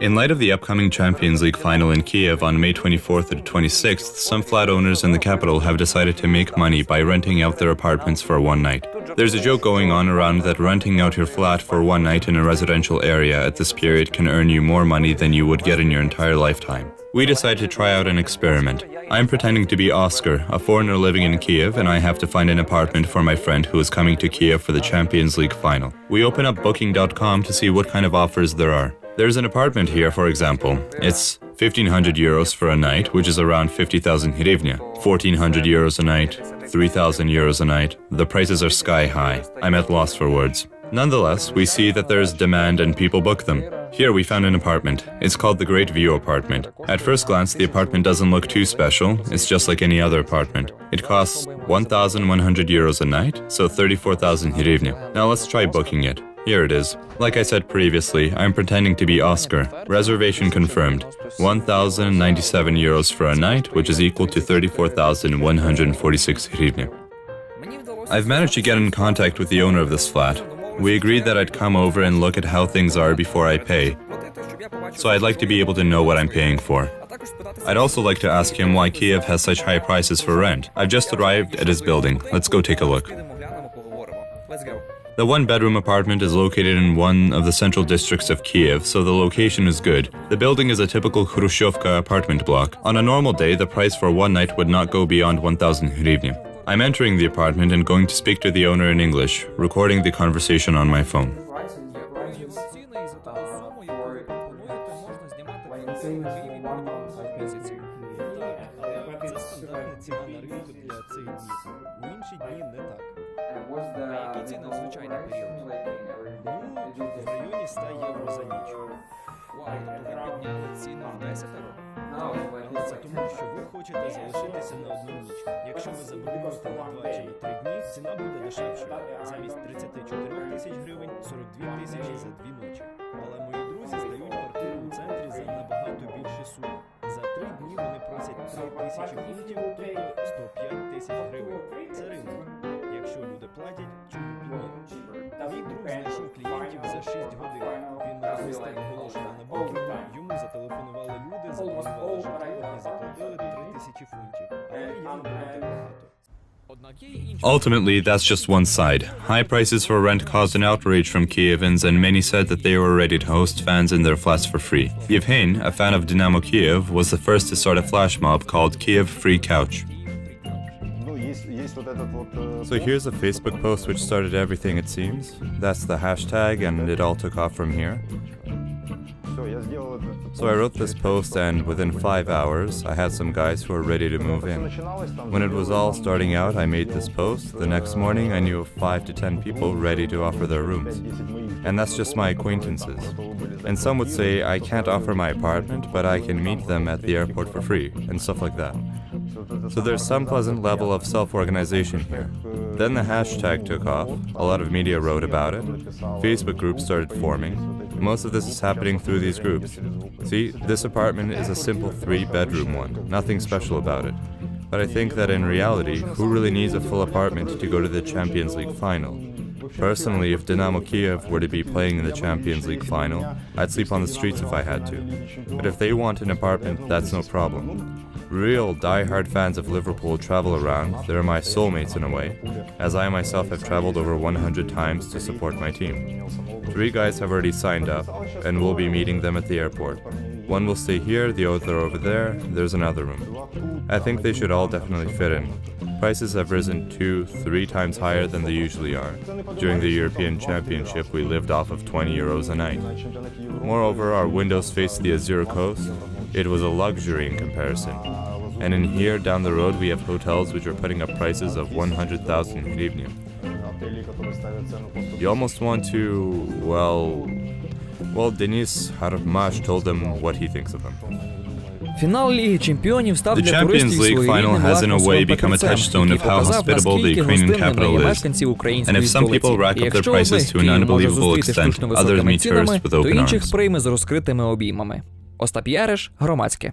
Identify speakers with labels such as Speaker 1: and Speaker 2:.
Speaker 1: In light of the upcoming Champions League final in Kyiv on May 24th and 26th, some flat owners in the capital have decided to make money by renting out their apartments for one night. There's a joke going on around that renting out your flat for one night in a residential area at this period can earn you more money than you would get in your entire lifetime. We decided to try out an experiment. I'm pretending to be Oscar, a foreigner living in Kyiv, and I have to find an apartment for my friend who is coming to Kyiv for the Champions League final. We open up booking.com to see what kind of offers there are. There's an apartment here, for example. It's 1,500 euros for a night, which is around 50,000 hryvnia. 1,400 euros a night, 3,000 euros a night. The prices are sky high. I'm at loss for words. Nonetheless, we see that there's demand and people book them. Here we found an apartment. It's called the Great View apartment. At first glance, the apartment doesn't look too special. It's just like any other apartment. It costs 1,100 euros a night, so 34,000 hryvnia. Now let's try booking it. Here it is. Like I said previously, I'm pretending to be Oscar. Reservation confirmed. 1,097 euros for a night, which is equal to 34,146 hryvnia. I've managed to get in contact with the owner of this flat. We agreed that I'd come over and look at how things are before I pay. So I'd like to be able to know what I'm paying for. I'd also like to ask him why Kyiv has such high prices for rent. I've just arrived at his building. Let's go take a look. The one-bedroom apartment is located in one of the central districts of Kyiv, so the location is good. The building is a typical Khrushchevka apartment block. On a normal day, the price for one night would not go beyond 1,000 hryvnia. I'm entering the apartment and going to speak to the owner in English, recording the conversation on my phone.
Speaker 2: Це тому, що ви хочете залишитися на одну ніч. Якщо ви забронюєте на 2 чи на 3 дні, ціна буде дешевшою. Замість 34 тисяч гривень – 42 тисячі за 2 ночі. Але мої друзі здають квартиру у центрі за набагато більші суми. За 3 дні вони просять 3 тисячі фунтів, тобто 105 тисяч гривень. Це ринок. Якщо люди платять, чому б ні? Мій друг знайшов клієнтів за 6 годин. Він розмістив оголошення на букінгу, йому зателефонували люди, забронювали житло і заплатили 3 тисячі фунтів. Але я не було так багато.
Speaker 1: Ultimately, that's just one side. High prices for rent caused an outrage from Kyivans, and many said that they were ready to host fans in their flats for free. Yevhen, a fan of Dynamo Kyiv, was the first to start a flash mob called Kyiv Free Couch. So here's a Facebook post which started everything, it seems. That's the hashtag, and it all took off from here. So I wrote this post, and within 5 hours, I had some guys who were ready to move in. When it was all starting out, I made this post. The next morning, I knew of 5 to 10 people ready to offer their rooms. And that's just my acquaintances. And some would say I can't offer my apartment, but I can meet them at the airport for free, and stuff like that. So there's some pleasant level of self-organization here. Then the hashtag took off, a lot of media wrote about it, Facebook groups started forming. Most of this is happening through these groups. See, this apartment is a simple 3-bedroom one, nothing special about it. But I think that in reality, who really needs a full apartment to go to the Champions League final? Personally, if Dynamo Kyiv were to be playing in the Champions League final, I'd sleep on the streets if I had to. But if they want an apartment, that's no problem. Real die-hard fans of Liverpool travel around. They're my soulmates in a way, as I myself have traveled over 100 times to support my team. 3 guys have already signed up, and we'll be meeting them at the airport. One will stay here, the other over there, there's another room. I think they should all definitely fit in. Prices have risen 2-3 times higher than they usually are. During the European Championship, we lived off of 20 euros a night. Moreover, our windows face the Azure coast. It was a luxury in comparison. And in here, down the road, we have hotels which are putting up prices of 100,000 hryvnia. You almost want to, well, Denis Harmash told them what he thinks of them.
Speaker 3: Фінал Ліги Чемпіонів став
Speaker 1: The
Speaker 3: для
Speaker 1: Champions
Speaker 3: туристів
Speaker 1: League final has in a way
Speaker 3: своєрідним
Speaker 1: become a
Speaker 3: лакмусовим
Speaker 1: touchstone of
Speaker 3: папірцем,
Speaker 1: how
Speaker 3: який показав,
Speaker 1: hospitable the
Speaker 3: наскільки
Speaker 1: Ukrainian
Speaker 3: гостинними
Speaker 1: capital
Speaker 3: є
Speaker 1: is.
Speaker 3: мешканці
Speaker 1: And
Speaker 3: української
Speaker 1: if some people
Speaker 3: столиці.
Speaker 1: rack up their
Speaker 3: Якщо
Speaker 1: prices
Speaker 3: одних
Speaker 1: to an
Speaker 3: Київ може
Speaker 1: unbelievable
Speaker 3: зустріти
Speaker 1: extent,
Speaker 3: штучно
Speaker 1: others
Speaker 3: високими
Speaker 1: meet tourists
Speaker 3: цінами,
Speaker 1: with
Speaker 3: то
Speaker 1: open
Speaker 3: інших
Speaker 1: arms.
Speaker 3: прийме з розкритими обіймами. Остап Яриш, Громадське.